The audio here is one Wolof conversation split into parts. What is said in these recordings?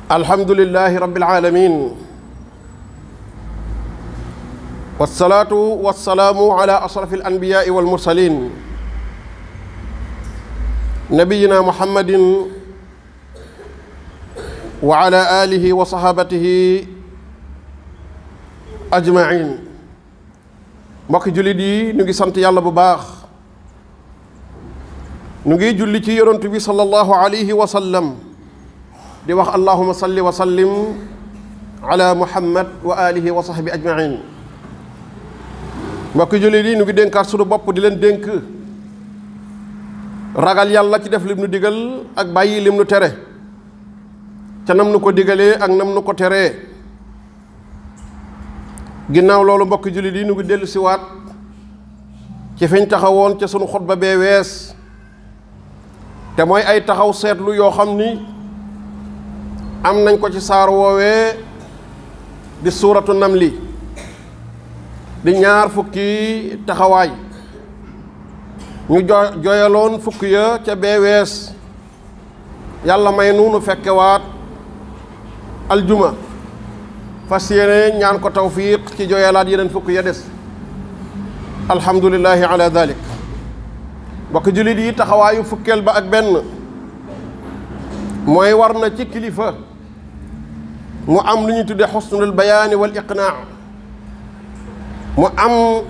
alhamdulillahi rabbil alamin wassalaatu wassalaamu ala ashrafil anbiyaai wal mursalin nabiyina muhammadin wa ala alihi wa sahabatihi ajmain. mbokki jullit yi ñu ngi sant yàlla bu baax, ñu ngi julli ci yonent bi sallallahu alayhi wa sallam di wax allahuma salli wa sallim ala muhammad wa alihi wa sahbi ajmain. mbokki jullit yi ñu ngi dénkaat sunu bopp di leen dénk ragal yàlla ci def lim nu digal ak bàyyi lim nu tere, ca nam nu ko digalee ak nam nu ko teree. ginnaaw loolu mbokki jullit yi ñu ngi dellu siwaat ci fiñ taxawoon ca sunu xutba bee wees, te mooy ay taxaw seetlu yoo xam ni am nañ ko ci saar woowee di suuratu namli, di ñaar fukki taxawaay. ñu jooyaloon fukki ya ca bee wees, yàlla may nu fekkewaat aljuma fas yéene ñaan ko tawfiq ci jooyalaat yeneen fukki ya des. alhamdulillahi ala dalik. mbokk jullit yi, taxawaayu fukkeel ba ak benn mooy war na ci kilifa mu am lu ñuy tuddee xusnul bayaani wal iqnaa, mu am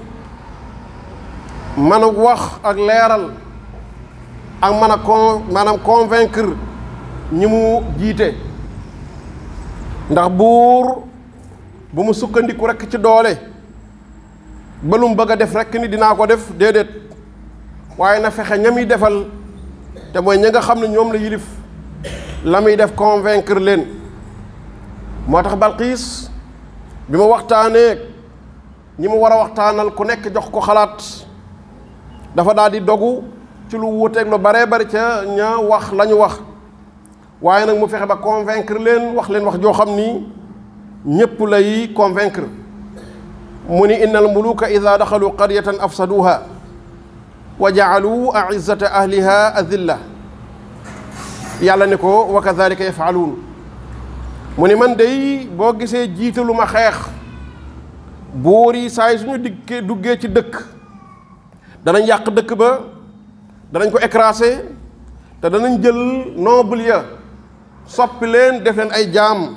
mën a wax ak leeral ak maanaam convaincre ñi mu jiite. ndax buur bu mu sukkandiku rekk ci doole ba lu mu bëgg a def rekk ni dinaa ko def, déedéet, waaye na fexe ña muy defal te mooy ñi nga xam ne ñoom la yilif la muy def convaincre leen. moo tax Balqiis bi ma waxtaanee ñi mu war a waxtaanal ku nekk jox ko xalaat, dafa daal di dogu ci lu wuuteeg lu baree bari ca ña wax la ñu wax, waaye nag mu fexe ba convaincre leen, wax leen wax joo xam ni ñépp lay convaincre. mu ni innal muluka ida daxalu qaryatan afsaduha wa jaalu aizzata ahliha adilla. yàlla ne ko wa kadalika yafaluun. mu ni man day boo gisee jiitalu ma xeex, buur yi saa yi suñu duggee ci dëkk danañ yàq dëkk ba, danañ ko écraser, te danañ jël noble ya soppi leen def leen ay jaam.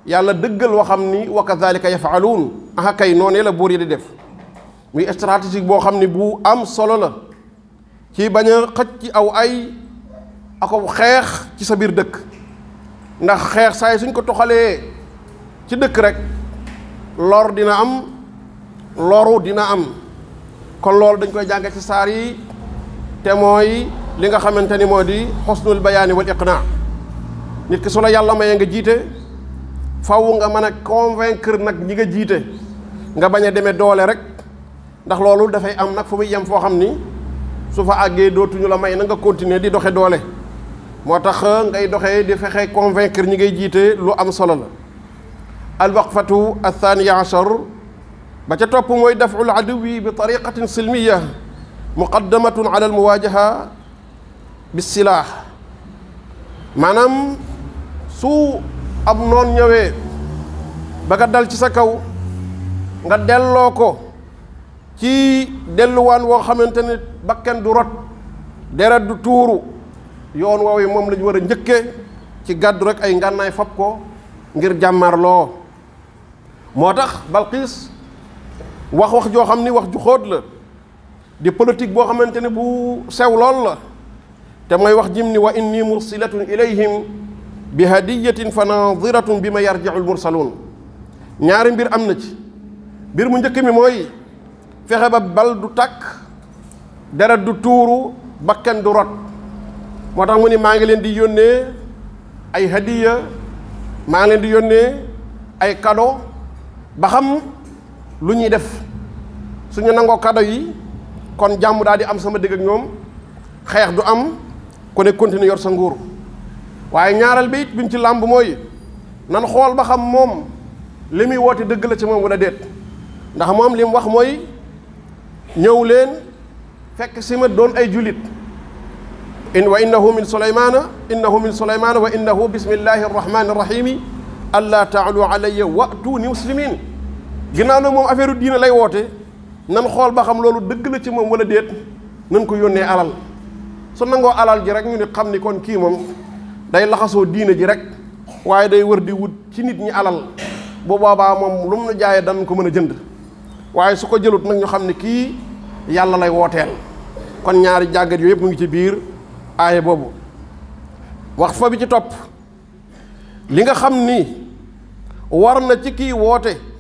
yàlla dëggal waxam ni wa kadhalika yafaluun. aha kay noonee la buur yi di def. muy stratégique boo xam ni bu am solo la ci bañ a xëcc ci aw ay ako xeex ci sa biir dëkk. ndax xeex saa yi suñ ko toxalee ci dëkk rek lor dina am, loru dina am. kon loolu dañ koy jànge ci saar yi, te mooy li nga xamante ni moo di xusnul bayaani wal iqnaa. nit ki su la yàlla mayee nga jiite, faw nga mën a convaincre nag ñi nga jiite, nga bañ a demee doole rek, ndax loolu dafay am nag fu muy yem foo xam ni su fa àggee dootuñu la may na nga continuer di doxe doole. moo tax ngay doxee di fexe convaincre ñi ngay jiite lu am solo la. al waqfatu athaniya ashar ba ca topp mooy daful aduwi bi tariqatin silmiya muqaddamatun ala al muwajaha bis silah. maanaam su ab noon ñëwee ba nga dal ci sa kaw, nga delloo ko ci delluwaan woo xamante ne bakken du rot, deret du tuuru. yoon woowu moom la ñu war a njëkkee ci gàddu rek ay ngànnaay fab ko ngir jàmmarloo. moo tax Balqiis wax joo xam ni wax ju xóot la, di politique boo xamante ne bu sew lool la, te mooy wax jim ni wa inni mursilatun ilayhim bi hadiyatin fa nadiratun bi ma yarji'u al mursaluun. ñaari mbir am na ci. mbir mu njëkk mi mooy fexe ba bal du tàkk, deret du tuuru, bakken du rot. moo tax mu ni maa ngi leen di yónnee ay hadiya, maa ngi leen di yónnee ay cadeau, ba xam lu ñuy def. suñu nangoo cadeau yi kon jàmm daal di am sama digg ak ñoom, xeex du am, ku ne continuer yor sa nguur. waaye ñaareel bi it bi mu ci làmb mooy nan xool ba xam moom li muy woote dëgg la ci moom wala déet. ndax moom li mu wax mooy ñëw leen fekk si ma doon ay julit, wa innahu min sulaymana wa innahu bismillahi arrahmani arrahimi alla taalu alayya wa'tuni muslimin. ginnaaw nag moom affaire diine lay woote nan xool ba xam loolu dëgg la ci moom wala déet nan ko yónnee alal su nangoo alal ji rek ñu ne xam ni kon kii moom day laxasoo diine ji rek waaye day wër di wut ci nit ñi alal bu boobaa moom lu mu nu jaayee dañ ko mën a jënd waaye su ko jëlut nag ñu xam ne kii yàlla lay wooteel. kon ñaari jàggat yooyu yëpp mu ngi ci biir aaya boobu. wax fa bi ci topp li nga xam ni war na ci kii woote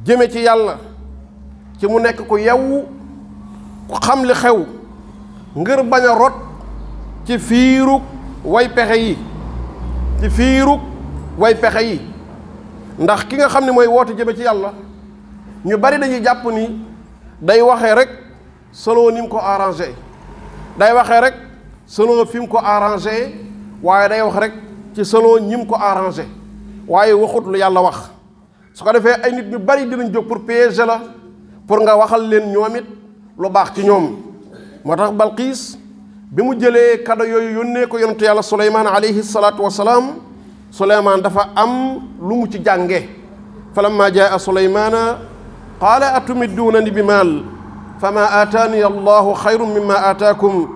jëme ci yàlla ci mu nekk ku yewwu ku xam li xew ngir bañ a rot ci fiirug way pexe yi ndax ki nga xam ne mooy woote jëme ci yàlla ñu bari dañuy jàpp ni day waxee rek selon ni mu ko arrangé, day waxee rek selon fi mu ko arrangé waaye day wax rek ci selon ñi mu ko arrangé waaye waxut lu yàlla wax. su ko defee ay nit ñu bari dinañ jóg pour piéger la pour nga waxal leen ñoom it lu baax ci ñoom. moo tax Balqiis bi mu jëlee kado yooyu yónnee ko yonentu yàlla Suleymaan alayhi salaatu wasalaam Suleymaan dafa am lu mu ci jànge falamma jaa Suleymaana qaala atumidduunani bi maal fama aataani allahu xayrun mimma aataakum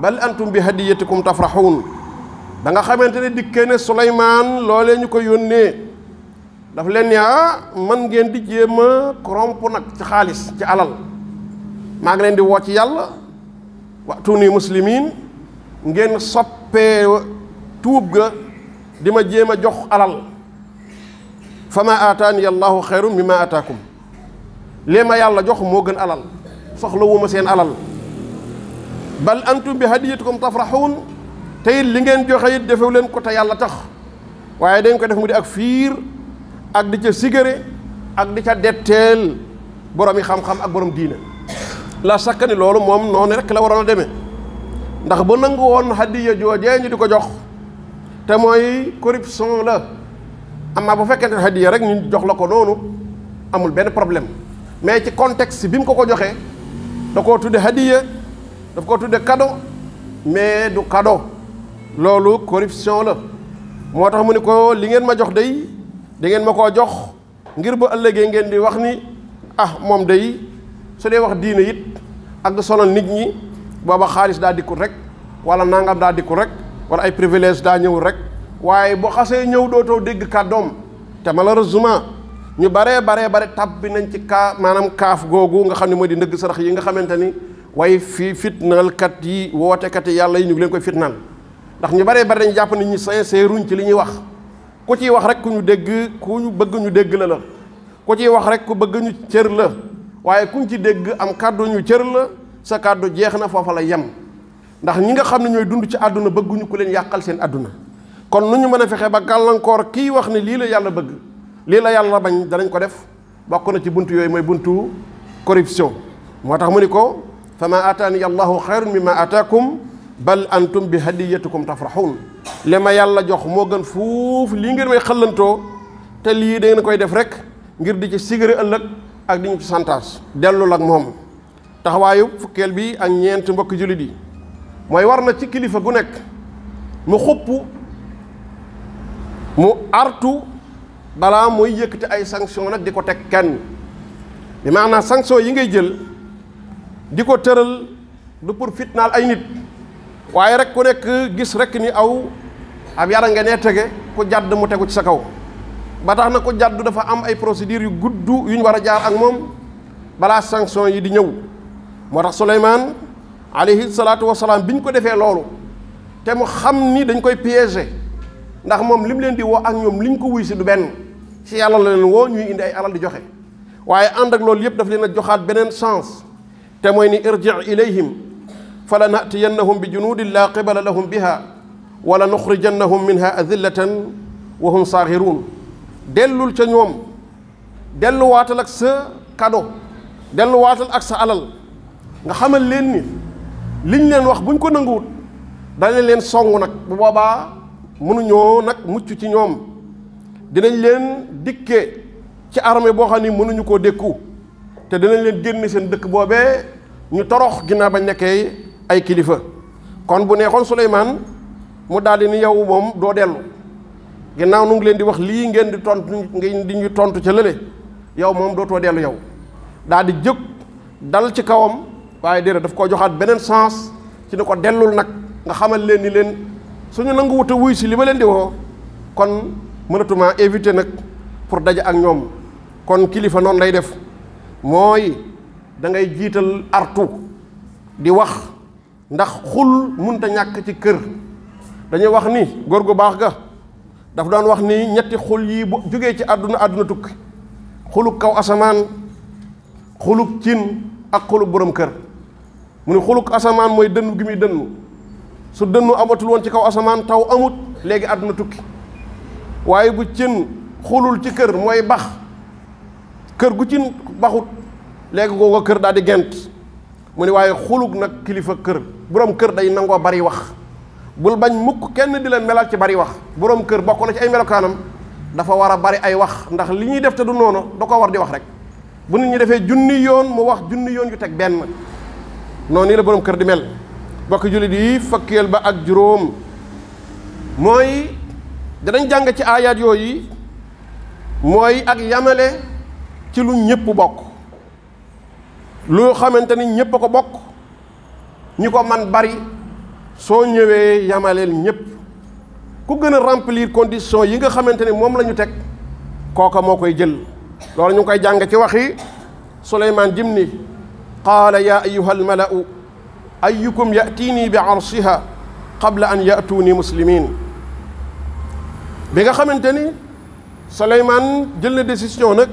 bal antum bi hadiyatikum tafraxuun. da nga xamante ne dikkee ne Suleymaan loolee ñu ko yónnee daf leen ne man ngeen di jéem a corrompre nag ci xaalis ci alal maa ngi leen di woo ci yàlla wa'tuuni muslimiin ngeen soppee tuub ga di ma jéem a jox alal fama aataani allahu xayrun mimma aataakum lee ma yàlla jox moo gën alal soxlawuma seen alal bal antum bi hadiyatikum tafraxuun te it li ngeen joxe it defew leen ko te yàlla tax waaye dañ ko def mu di ak fiir ak di ca sigare ak di ca detteel borom yi xam-xam ak borom diine. la sakka ni loolu moom noonu rek la waroon a demee ndax bu nangu woon hadiya joojee ñu di ko jox te mooy corruption la amaa bu fekkente ne hadiya rek ñu jox la ko noonu amul benn problème mais ci contexte bi mu ko joxee da koo tudde hadiya daf koo tudde cadeau mais du cadeau loolu corruption la. moo tax mu ni ko li ngeen ma jox day da ngeen ma koo jox ngir ba ëllëgee ngeen di wax ni moom day su dee wax diine it ak di sonal nit ñi booba xaalis daa dikkul rek wala nangam daa dikkul rek wala ay privilège daa ñëwul rek waaye boo xasee ñëw dootoo dégg kàddoom. te malheureusement ñu bare tàbbi nañ ci maanaam kaaf googu nga xam ne mooy di ndëgg sarax yi nga xamante ni way fitnaalkat yi wootekat yi yàlla yi ñu ngi leen koy fitnaal ndax ñu bare dañu jàpp nit ñi sincère ruñ ci li ñuy wax ku ciy wax rek ku ñu dégg ku ñu bëgg ñu dégg la ku ciy wax rek ku bëgg ñu cër la waaye kuñ ci dégg am kàddu ñu cër la sa kàddu jeex na foofa la yem ndax ñi nga xam ne ñooy dund ci àdduna bëgguñu ku leen yàqal seen àdduna. kon nu ñu mën a fexe ba gàllankoor kii wax ne lii la yàlla bëgg lii la yàlla bañ danañ ko def bokk na ci buntu yooyu mooy buntu corruption. moo tax mu ni ko fama aataani allahu xayrun mimma aataakum bal antum bi hadiyatikum tafraxuun li ma yàlla jox moo gën fuuf lii ngeen may xëllantoo te lii da ngeen koy def rek ngir di ci sigari ëllëg ak di ñu ci santaas dellul ak moom. taxawaayu fukkeel bi ak ñeent mbokki jullit yi mooy war na ci kilifa gu nekk mu xupp mu artu balaa mooy yëkkati ay sanction nag di ko teg kenn bi maanaam sanction yi ngay jël di ko tëral du pour fitnaal ay nit waaye rek ku nekk gis rek ni ab yara nga nee tege ku jàdd mu tegu ci sa kaw ba tax na ku jàdd dafa am ay procédures yu gudd yu ñu war a jaar ak moom balaa sanction yi di ñëw. moo tax Suleymaan alayhi salaatu wasalaam bi ñu ko defee loolu te mu xam ni dañ koy piéger ndax moom lim leen di woo ak ñoom liñ ko wuy si du benn ci yàlla la leen woo ñuy indi ay alal di joxe waaye ànd ak loolu yëpp daf leen a joxaat beneen chance te mooy ni irji' ilayhim fala natiyannahum bi junudin la qibala lahum biha wala nuxrijannahum minha adillatan wa hum saaxiruun. dellul ca ñoom delluwaatal ak sa cadeau delluwaatal ak sa alal nga xamal leen ni liñ leen wax buñ ko nanguwut danañ leen song nag bu boobaa mënuñoo nag mucc ci ñoom dinañ leen dikkee ci armée boo xam ni mënuñu koo dékku te dinañ leen génne seen dëkk boobee ñu torox ginnaaw bañ nekkee ay kilifa. kon bu neexoon Suleymaan mu daal di ni yow moom doo dellu ginnaaw nu ngi leen di wax lii ngeen di tontu ngeen di ñu tontu ca lële yow moom dootoo dellu yow daal di jóg dal ci kawam waaye déedéet daf koo joxaat beneen sens ci ni ko dellul nag nga xamal leen ni leen suñu nangu wut a wuy si li ma leen di woo kon mënatumaa éviter nag pour daje ak ñoom kon kilifa noonu lay def mooy da ngay jiital artu di wax ndax xul munta ñàkk ci kër dañuy wax ni góor gu baax ga daf doon wax ni ñetti xul yi bu jógee ci àdduna tukki xuluk kaw asamaan xuluk cin ak xuluk borom kër mu ni xuluk asamaan mooy dënnu gi muy dënnu su dënnu amatul woon ci kaw asamaan taw amut léegi àdduna tukki waaye bu cin xulul ci kër mooy bax kër gu cin baxut léegi googa kër daal di gent mu ni waaye xuluk nag kilifa kër borom kër day nangoo bari wax bul bañ mukk kenn di la melal ci bari wax borom kër bokk na ci ay melokaanam dafa war a bari ay wax ndax li ñuy def te du noonu da ko war di wax rek bu nit ñi defee junni yoon mu wax junni yoon yu teg benn noonu nii la borom kër di mel bokk jullit yi fukkeel ba ak juróom mooy danañ jàng ci aayaat yooyu mooy ak yamale ci lu ñëpp bokk lu xamante ni ñëpp a ko bokk ñi ko man bari soo ñëwee yamaleel ñëpp ku gën a remplir condition yi nga xamante ni moom la ñu teg kooka moo koy jël loolu ñu ngi koy jàng ci waxi Suleymaan jim ni qaala yaa ayyuha almalau ayyukum ya'tiini bi arshiha qabla an ya'tuuni muslimin bi nga xamante ni Suleymaan jël na décision nag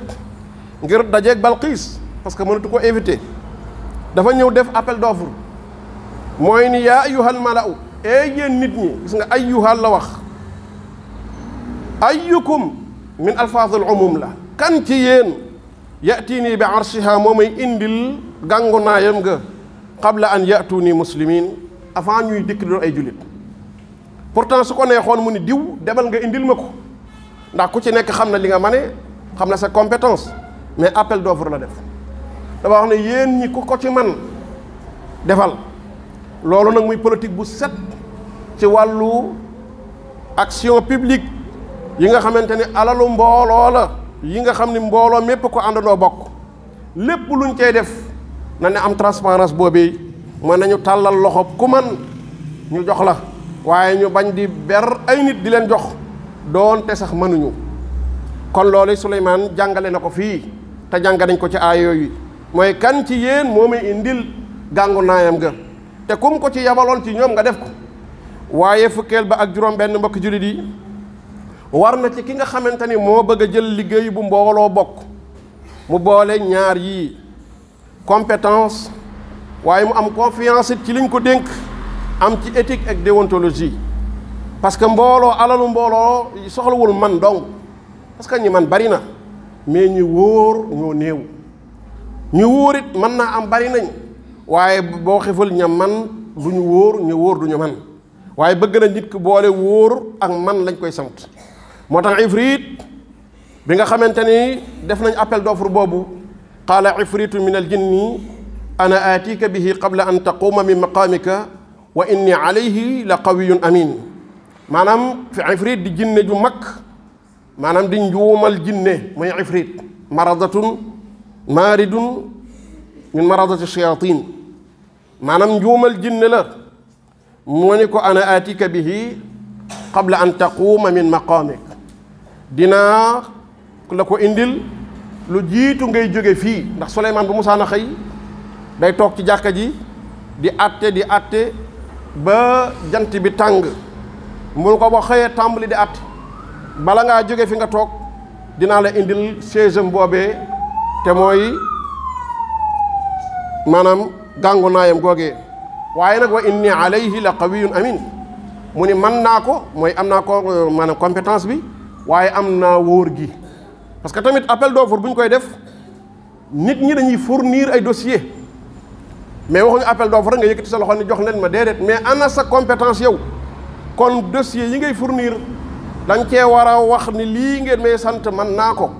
ngir dajeeg Balqiis parce que mënatu ko éviter dafa ñëw def appel d'offre mooy ni yaa ayyuhal mala'u yéen nit ñi gis nga ayyuhal la wax ayyukum min alfaazul umum la kan ci yéen ya'tiini bi arshiha moo may indil gàngu naayam nga qabla an ya'tuuni muslimin avant ñuy dikk doon ay jullit pourtant su ko neexoon mu ni diw demal nga indil ma ko ndax ku ci nekk xam na li nga mane xam na sa compétence mais appel d'offre la def dafa wax ne yéen ñi ku ko ci man defal loolu nag muy politique bu set ci wàllu action publique yi nga xamante ni alalu mbooloo la yi nga xam ni mbooloo mépp ko àndandoo bokk lépp luñ cay def na ne am transparence boobee mooy nañu tàllal loxo ku man ñu jox la waaye ñu bañ di ber ay nit di leen jox doonte sax mënuñu kon loolu Suleymaan jàngale na ko fii te jàng nañ ko ci aay yooyu mooy kan ci yéen moo may indil gàngu naayam ga te kum ko ci yabaloon ci ñoom nga def ko waaye fukkeel ba ak juróom benn mbokk jullit yi war na ci ki nga xamante ni moo bëgg a jël liggéey bu mbooloo bokk mu boole ñaar yii compétence waaye mu am confiance it ci liñ ko dénk am ci éthique ak déontologie parce que mbooloo alalu mbooloo soxlawul man dong parce que ñi man bari na mais ñu wóor ñoo néew ñu wóor it mën naa am bari nañ waaye boo xefal ña man du ñu wóor ñu wóor du ñu man waaye bëgg na nit ki boole wóor ak man lañ koy sant moo tax ifrit bi nga xamante ni def nañ appel d'offre boobu qaala ifritu min al jinni ana aatika bihi qabla an taquma min maqaamika wa inni alayhi la qawiyun amin maanaam fi ifrit di jinne ju mag maanaam di njuumal jinne mooy ifrit maradatun maaridun min maradati shayatin maanaam njuumal jinne la moo ni ko ana aatika bihi qabla an taquuma min maqaamik dinaa la ko indil lu jiitu ngay jóge fii ndax Suleymaan bu musaana xëy day toog ci jàkka ji di àtte ba jant bi tàng mun ko boo xëyee tàmbali di àtte bala ngaa jóge fi nga toog dinaa la indil séesam boobee te mooy maanaam gàngu naayam googee waaye nag wa inni alayhi la qawiyun amin mu ni man naa ko mooy am naa ko maanaam compétence bi waaye am naa wóor gi parce que tamit appel d'offre bu ñu koy def nit ñi dañuy fournir ay dossier mais waxuñu appel d'offre nga yëkkati sa loxo ni jox leen ma déedéet mais ana sa compétence yow kon dossier yi ngay fournir dañ cee war a wax ni lii ngeen may sant man naa ko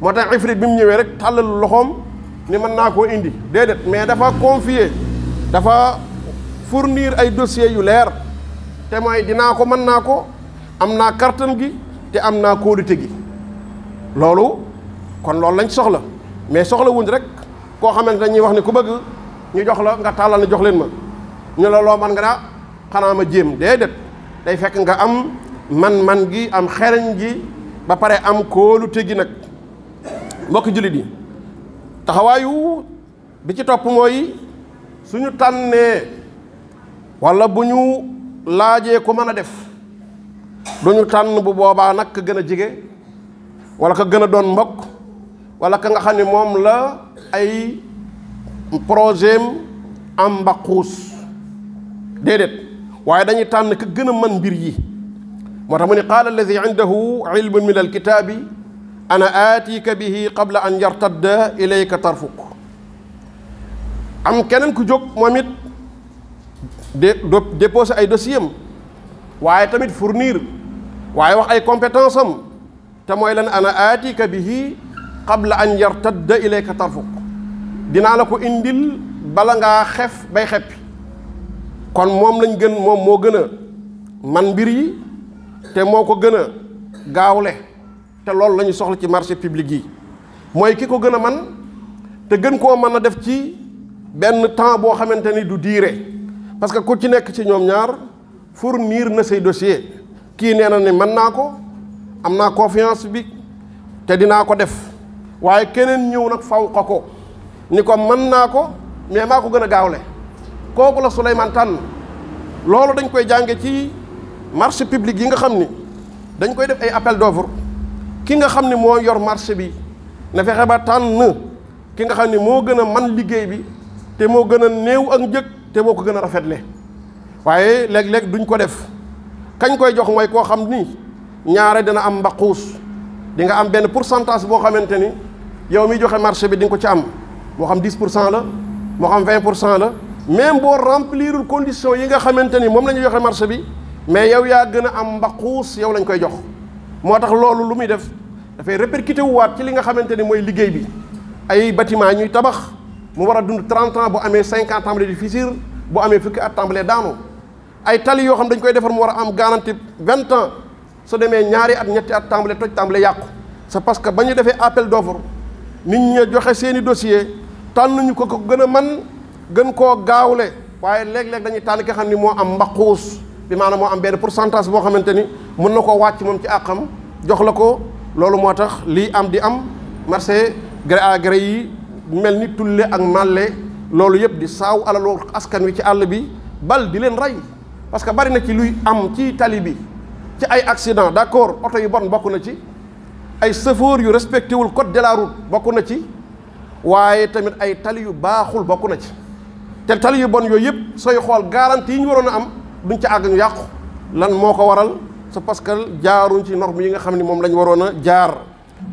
moo tax ifrit bi mu ñëwee rek tàllal loxoom ni mën naa koo indi déedéet mais dafa confier dafa fournir ay dossiers yu leer te mooy dinaa ko mën naa ko am naa kartan gi te am naa kóolute gi loolu kon loolu lañ soxla mais soxla wuñ rek koo xamante dañuy wax ne ku bëgg ñu jox la nga tàllal ne jox leen ma ñu la loo man nga daa xanaa ma jéem déedéet day fekk nga am man gi am xereñ gi ba pare am kóolute gi nag mbokki jullit yi taxawaayu bi ci topp mooy suñu tànnee walla bu ñu laajee ko mën a def duñu tànn bu boobaa nag ka gën a jege walla ka gën a doon mbokk walla ka nga xam ne moom la ay projet am mbaquus déedéet waaye dañuy tànn ka gën a mën mbir yi moo tax mu ne qaala alladi indahu ilmun min alkitaabi ana aatiika bihi qabla an yartadda ilayka tarfuk am keneen ku jóg moom it déposé ay dossier am waaye tamit fournir waaye wax ay compétence am te mooy lan ana aatiika bihi qabla an yartadda ilayka tarfuk dinaa la ko indil bala ngaa xef bay xeppi kon moom lañ gën moom moo gën a man mbir yi te moo ko gën a gaawle te loolu la ñu soxla ci marché public yi mooy ki ko gën a man te gën koo mën a def ci benn temps boo xamante ni du diire parce que ku ci nekk ci ñoom ñaar fournir na say dossier kii nee na ne mën naa ko am naa confiance bi te dinaa ko def waaye keneen ñëw nag faw ko ni ko mën naa ko mais maa ko gën a gaawle kooku la Souleymane tànn loolu dañ koy jànge ci marché public yi nga xam ni dañ koy def ay appel d'offre ki nga xam ni moo yor marché bi na fexe ba tànn ki nga xam ni moo gën a man liggéey bi te moo gën a néew ak njëg te moo ko gën a rafetle waaye léeg-léeg duñ ko def kañ koy jox mooy koo xam ni ñaare dina am mbaquus di nga am benn pourcentage boo xamante ni yow mi joxe marché bi di nga ko ci am moo xam 10% la moo xam 20% la même boo remplirul conditions yi nga xamante ni moom la ñu joxe marché bi mais yow yaa gën a am mbaquus yow lañ koy jox moo tax loolu lu muy def dafay répercuté wuwaat ci li nga xamante ni mooy liggéey bi ay bâtiment ñuy tabax mu war a dund 30 ans bu amee 5 ans tàmbalee di fissure bu amee fukki at tàmbalee daanu ay tali yoo xam dañ koy defar mu war a am garantie 20 ans su demee ñaari at ñetti at tàmbalee toj tàmbalee yàqu c'est parce que ba ñu defee appel d'offre nit ñi joxe seeni dossier tànn ñu ko gën a man gën koo gaawle waaye léeg-léeg dañuy tànn ki xam ni moo am mbaquus bi maanaam moo am benn pourcentage boo xamante ni mën na koo wàcc moom ci àqam jox la ko loolu moo tax lii am di am marché gré à gré yi mel ni tulle ak màlle loolu yëpp di saaw alalu askan wi ci àll bi bal di leen rey parce que bari na ci luy am ci tali bi ci ay accident d'accord oto yu bon bokk na ci ay chauffeur yu respecté wul code de la route bokk na ci waaye tamit ay tali yu baaxul bokk na ci te tali yu bon yooyu yëpp sooy xool garantie yi ñu waroon a am duñ ca àgg ñu yàqu lan moo ko waral c'est parce que jaaruñ ci norme yi nga xam ne moom lañ waroon a jaar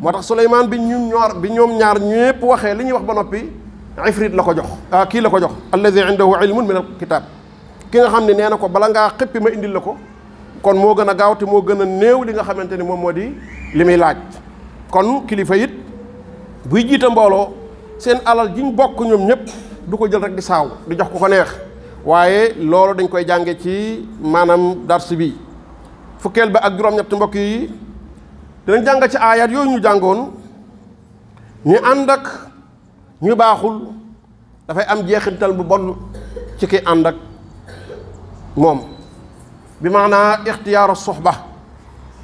moo tax Souleymane bi ñoom ñaar ñëpp waxee li ñuy wax ba noppi ifrit la ko jox kii la ko jox alladi indahu ilmun min al kitab ki nga xam ne nee na ko bala ngaa xëppi ma indil la ko kon moo gën a gaaw te moo gën a néew li nga xamante ni moom moo di li muy laaj kon kilifa it buy jiite mbooloo seen alal jiñ bokk ñoom ñëpp du ko jël rek di saaw di jox ko neex waaye loolu dañ koy jànge ci maanaam dars bi fukkeel ba ak juróom-ñett mbokk yi dinañ jàng ci aayaat yooyu ñu jàngoon ñu ànd ak ñu baaxul dafay am jeexintal bu bon ci ki ànd ak moom bi maanaa ixtiyaaru suxba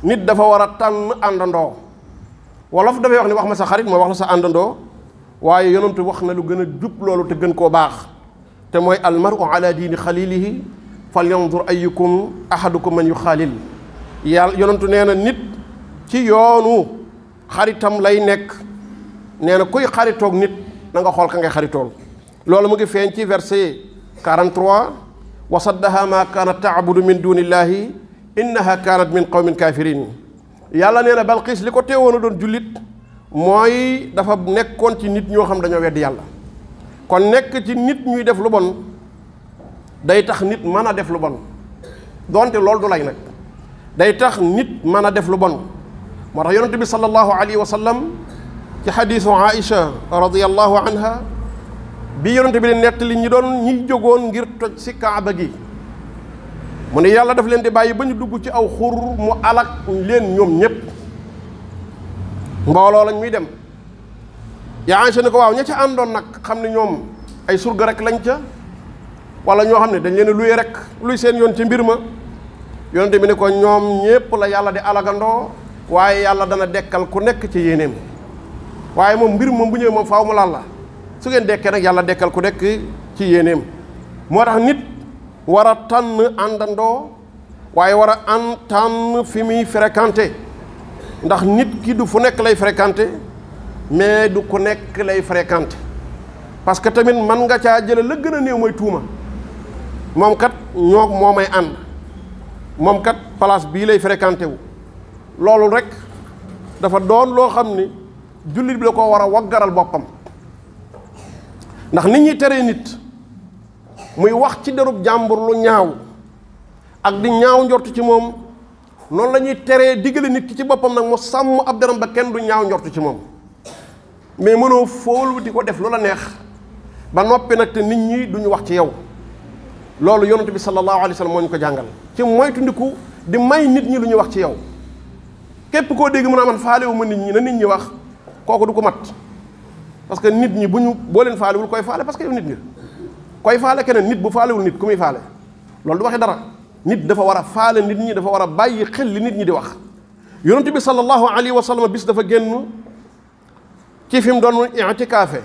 nit dafa war a tànn àndandoo wolof dafay wax ni wax ma sa xarit mooy wax la sa àndandoo waaye yonentu wax na lu gën a jub loolu te gën koo baax te mooy almaru ala diini xalilihi fal yandur ayukum ahadukum man yu xaalil yàlla yonentu nee na nit ci yoonu xaritam lay nekk nee na kuy xaritoog nit na nga xool ka ngay xaritool loolu mu ngi feeñ ci verset 43 wa saddaha ma kaanat taabudu min dunillahi innaha kaanat min qawmin kafirin yàlla nee na Balqiis li ko teewoon a doon jullit mooy dafa nekkoon ci nit ñoo xam dañoo weddi yàlla kon nekk ci nit ñuy def lu bon day tax nit mën a def lu bon donte loolu du lay nag day tax nit mën a def lu bon moo tax yonente bi sallallahu alayhi wa sallam ci xadiisu Aïcha radiyallahu anha bi yonente bi leen nettali ñi doon ñi jógoon ngir toj si kaaba gi mu ne yàlla daf leen di bàyyi ba ñu dugg ci aw xur mu alak leen ñoom ñépp mbooloo lañ muy dem yaa Aysa ne ko waaw ña ca àndoon nag xam ne ñoom ay surga rek lañ ca wala ñoo xam ne dañ leen a luye rek luy seen yoon ci mbir ma yonente bi ne ko ñoom ñépp la yàlla di alagandoo waaye yàlla dana dekkal ku nekk ci yéeneem waaye moom mbir moom bu ñëwee moom faaw mu laal la su ngeen dekkee nag yàlla dekkal ku nekk ci yéeneem moo tax nit war a tànn àndandoo waaye war a tànn fi muy fréquenté ndax nit ki du fu nekk lay fréquenté mais du ku nekk lay fréquenté parce que tamit man nga caa jële la gën a néew mooy tuuma moom kat moo may ànd moom kat place bii lay fréquenté wu loolu rek dafa doon loo xam ni jullit bi la ko war a waggaral boppam ndax nit ñi tere nit muy wax ci derub jàmbur lu ñaaw ak di ñaaw njortu ci moom noonu la ñuy teree diggale nit ki ci boppam nag mu sàmm ab deram ba kenn du ñaaw njortu ci moom mais mënoo foolu di ko def lu la neex ba noppi nag te nit ñi duñu wax ci yow loolu yonent bi sallallahu alayhi wa sallam moo ñu ko jàngal ci moytundiku di may nit ñi lu ñuy wax ci yow képp koo dégg mën a man faalewu ma nit ñi na nit ñi wax kooku du ko mat parce que nit ñi boo leen faalewul koy faale parce que yow nit nga koy faale keneen nit bu faalewul nit ku muy faale loolu du waxee dara nit dafa war a faale nit ñi dafa war a bàyyi xel li nit ñi di wax yonent bi sallallahu alayhi wa sallam bis dafa génn ci fi mu doon i'tikaafe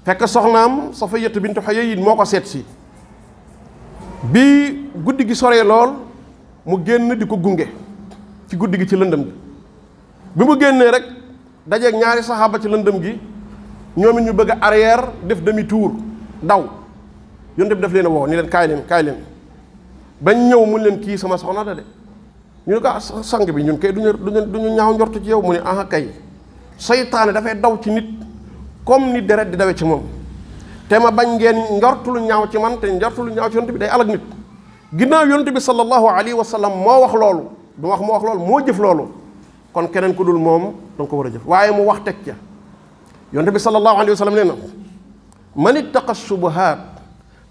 fekk soxnaam Safiyatu bintu Huyayy moo ko seet si bi guddi gi soree lool mu génn di ko gunge ci guddi gi ci lëndëm gi bi mu génnee rek dajeeg ñaari saxaaba ci lëndëm gi ñoom it ñu bëgg a arrière def demi tour daw yonent bi daf leen a woo ni leen kaay leen bañ ñëw mun leen kii sama soxna la de ñu ne ko sang bi ñun kay duñu ñaaw njortu ci yow mu ne aha kay seytaane dafay daw ci nit comme ni deret di dawe ci moom te ma bañ ngeen njortu lu ñaaw ci man te njortu lu ñaaw ci yonent bi day alag nit ginnaaw yonent bi sallallahu alayhi wa sallam moo wax loolu du wax moo wax loolu moo jëf loolu kon keneen ku dul moom danga ko war a jëf waaye mu wax teg ca yonent bi sallallahu alayhi wa sallam nee na man ittaqa shubuhaat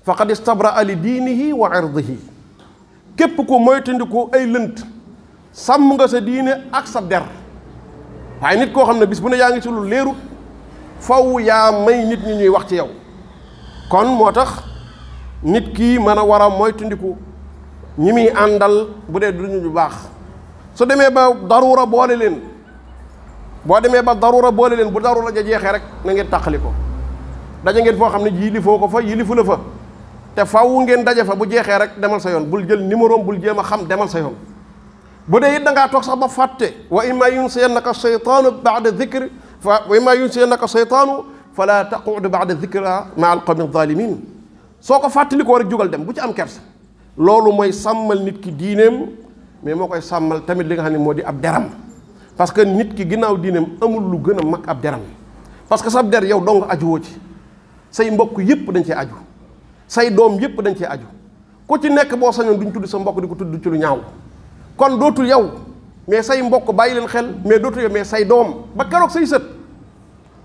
faqad istabraa li diinihi wa irdihi képp ku moytandiku ay lënt sàmm nga sa diine ak sa der waaye nit koo xam ne bis bu ne yaa ngi ci lu leerut faw yaa may nit ñi ñuy wax ci yow kon moo tax nit kii mën a war a moytandiku ñi muy àndal bu dee duñu ñu baax su demee ba daruura boole leen boo demee ba daruura boole leen bu daruura ja jeexee rek na ngeen tàqali ko daje ngeen foo xam ne yilifoo ko fa yilifu la fa te faw ngeen daje fa bu jeexee rek demal sa yoon bul jël numéro bul jéem a xam demal sa yoon bu dee it da ngaa toog sax ba fàtte wa imma yunsiyannaka shaytaanu ba'da dhikri wa imma yunsiyannaka shaytaanu fala taqud ba'da dhikra ma'a al-qawmi adh-dhalimin soo ko fàttalikoo rek jugal dem bu ci am kersa loolu mooy sàmmal nit ki diineem mais moo koy sàmmal tamit li nga xam ne moo di ab deram parce que nit ki ginnaaw diineem amul lu gën a mag ab deram parce que sab der yow dong ajuwoo ci say mbokk yépp dañ cee aju say doom yépp dañ cee aju ku ci nekk boo sañoon duñ tudd sa mbokk di ko tudd ci lu ñaaw kon dootul yow mais say mbokk bàyyi leen xel mais dootul yow mais say doom ba keroog say sët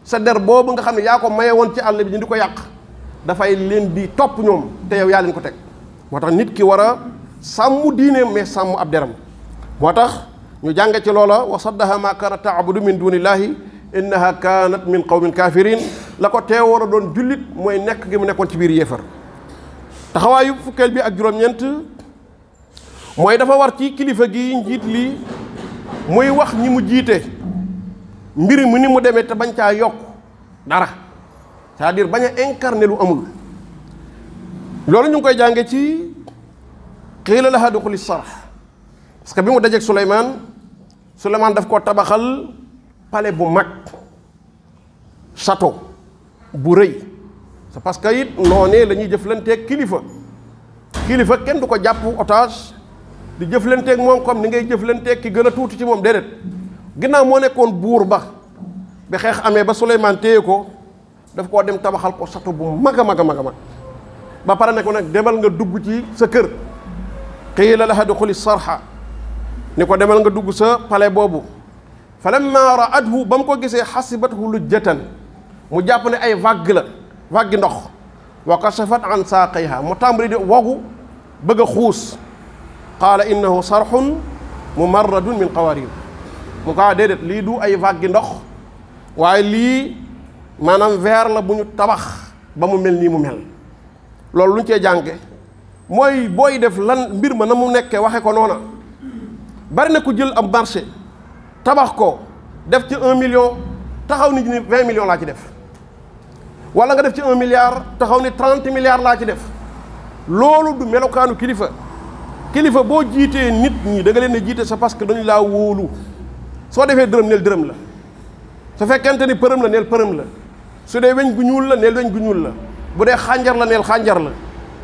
sa der boobu nga xam ne yaa ko maye woon ci àll bi ñu di ko yàq dafay leen di topp ñoom te yow yaa leen ko teg moo tax nit ki war a sàmm diineem mais sàmm ab deram moo tax ñu jànge ci loola wa saddaha ma kaanat taabudu min dunillahi innaha kaanat min qawmin kafirin la ko tee war a doon jullit mooy nekk gi mu nekkoon ci biir yéefar taxawaayu fukkeel bi ak juróom-ñeent mooy dafa war ci kilifa gi njiit li muy wax ñi mu jiite mbir mi ni mu demee te bañ caa yokk dara c'est-à-dire bañ a incarner lu amul loolu ñu ngi koy jànge ci qiila lahaa duxuli sarx parce que bi mu dajeeg Souleymane daf koo tabaxal palais bu mag château bu rëy c'est parce que it noonee la ñuy jëflanteeg kilifa kenn du ko jàpp otage di jëflanteeg moom comme ni ngay jëflanteeg ki gën a tuuti ci moom déedéet ginnaaw moo nekkoon buur ba bi xeex amee ba Souleymane téye ko daf koo dem tabaxal ko château bu mag a mag a mag a mag ba pare ne ko nag demal nga dugg ci sa kër qiila lahaa duxuli sarxa ni ko demal nga dugg sa palais boobu fa lamma ra'athu ba mu ko gisee xasibathu lujjatan mu jàpp ne ay vague la vague ndox wa kashafat an saaqayha mu tàmbali di wogu bëgg a xuus qaala innahu sarxun mumarradun min qawarir mu kaa déedéet lii du ay vague ndox waaye lii maanaam verre la bu ñu tabax ba mu mel nii mu mel loolu lu ñu cee jànge mooy booy def lan mbir ma na mu nekkee waxe ko noona bari na ku jël am marché tabax ko def ci 1 million taxaw ni 20 millions laa ci def wala nga def ci 1 milliard taxaw ni 30 milliards laa ci def loolu du melokaanu kilifa kilifa boo jiitee nit ñi da nga leen di jiite c'est parce que dañu laa wóolu soo defee dërëm neel dërëm la su fekkente ni përëm la neel përëm la su dee weñ gu ñuul la neel weñ gu ñuul la bu dee xànjar la neel xànjar la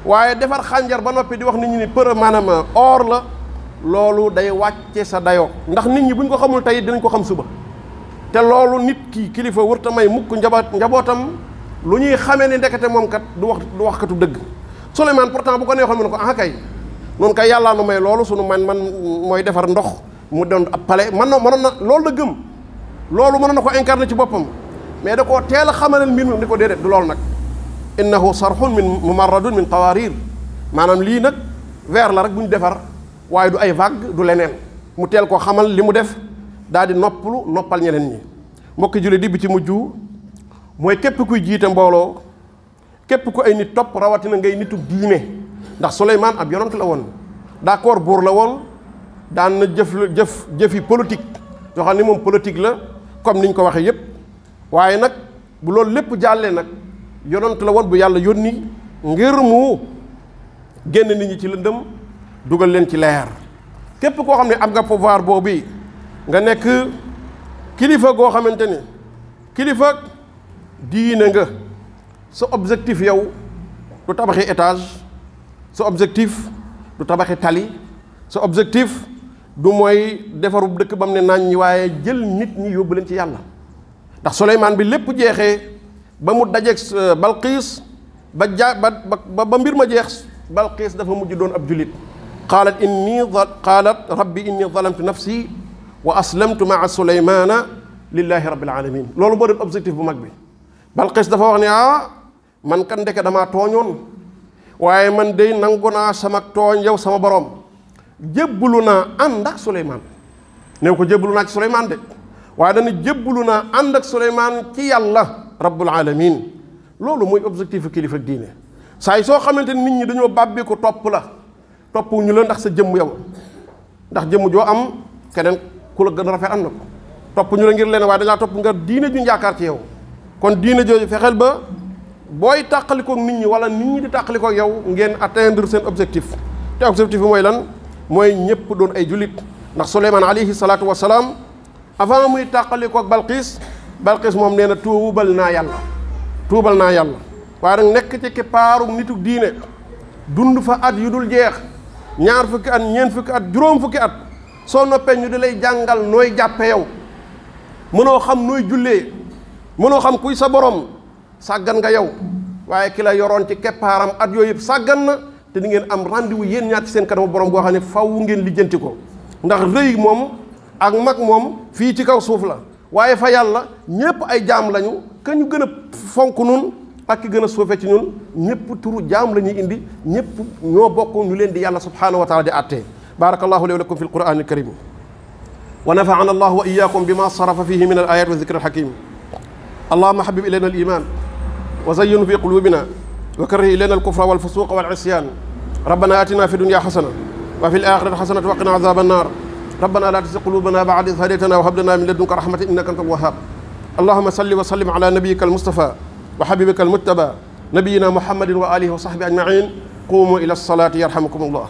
waaye defar xànjar ba noppi di wax nit ñi ni përëm maanaam or la loolu day wàcce sa dayoo ndax nit ñi buñ ko xamul tey dinañ ko xam suba te loolu nit ki kilifa wërta may mukk njabootam lu ñuy xamee ni ndekete moom kat du wax katu dëgg Souleymane pourtant bu ko neexoon mu ne ko ah kay noonu kay yàllaa nu may loolu sunu man mooy defar ndox mu doon ab pale mënoon na loolu la gëm loolu mënoon na ko incarner ci boppam mais da koo teel a xamalal mbir mi ni ko déedéet du loolu nag innahu sarxun min mumarradun min qawarir maanaam lii nag verre la rek bu ñu defar waaye du ay vague du leneen mu teel ko xamal li mu def daal di noppal ñeneen ñi mbokki julli di bi ci mujj mooy képp kuy jiite mbooloo képp ku ay nit topp rawatina ngay nitu diine ndax Souleymane ab yonant la woon d'accord buur la woon daan na jëfi politique yoo xam ni moom politique la comme niñ ko waxee yépp waaye nag bu loolu lépp jàllee nag yonant la woon bu yàlla yónni ngir mu génn nit ñi ci lëndëm dugal leen ci leer képp koo xam ne am nga pouvoir boobu nga nekk kilifa goo xamante ni kilifa diine nga sa objectif yow du tabaxi étage sa objectif du tabaxi tali sa objectif du mooy defaru dëkk ba mu ne naañ ñi waaye jël nit ñi yóbbu leen ci yàlla ndax Souleymane bi lépp jeexee ba mu dajeeg Balqiis ba mbir ma jeex Balqiis dafa mujj doon ab julit qaalat rabbi inni zalamtu nafsi wa aslamtu maa Souleymana lillahi rabbil alamin loolu moo doon objectif bu mag bi Balqiis dafa wax ne man kan ndeke damaa tooñoon waaye man day nangu naa sama tooñ yow sama borom jébbalu naa ànd ak Souleymane néew ko jébbalu naa ci Souleymane de waaye dana jébbalu naa ànd ak Souleymane ci yàlla rabbul alamin loolu mooy objectif kilifa diine saa yi soo xamante ni nit ñi dañoo bàbbi ko topp la topp ñu la ndax sa jëmm yow ndax jëmm joo am keneen ku la gën a rafet am na ko topp ñu la ngir leen waaye dañaa topp nga diine ju yaakaar ci yow kon diine jooju fexeel ba booy tàqalikook nit ñi wala nit ñi di tàqalikook yow ngeen atteindre seen objectif te objectif bi mooy lan mooy ñëpp doon ay jullit ndax Souleymane alayhi salaatu wasalaam avant muy tàqalikook Balqiis moom nee na tuubal naa yàlla waaye nag nekk ci kippaaru nitu diine dund fa at yu dul jeex 2 fukki at 4 fukki at 5 fukki at soo noppee ñu di lay jàngal nooy jàppe yow mënoo xam nooy jullee mënoo xam kuy sa borom sàggan nga yow waaye ki la yoroon ci keppaaram at yooyu yëpp sàggan na te di ngeen am rendez-vous yéen ñaar ci seen kanamu borom boo xam ne faw ngeen lijjanti ko ndax rëy moom ak mag moom fii ci kaw suuf la waaye fa yàlla ñépp ay jaam lañu ka ñu gën a fonk nun ak ki gën a suufe ci ñun ñépp turu jaam la ñuy indi ñépp ñoo bokk ñu leen di yàlla subhanahu wa taala di àttee barakallahu li wa lakum fi alquran alkarim wa nafa'ana allahu wa iyyakum bima sarafa fihi min alayat wa dhikr alhakim allahumma habib ilayna aliman wa zayyinhu fi qulubina wa karrih ilayna alkufra walfusuqa walisyan rabbana atina fi dunya hasana wa fi alakhirati hasanatan wa qina adhaban nar ربنا لا تزغ قلوبنا بعد إذ هديتنا وهب لنا من لدنك رحمة إنك أنت الوهاب اللهم صل وسلم على نبيك المصطفى وحبيبك المجتبى نبينا محمد وآله وصحبه أجمعين قوموا إلى الصلاة يرحمكم الله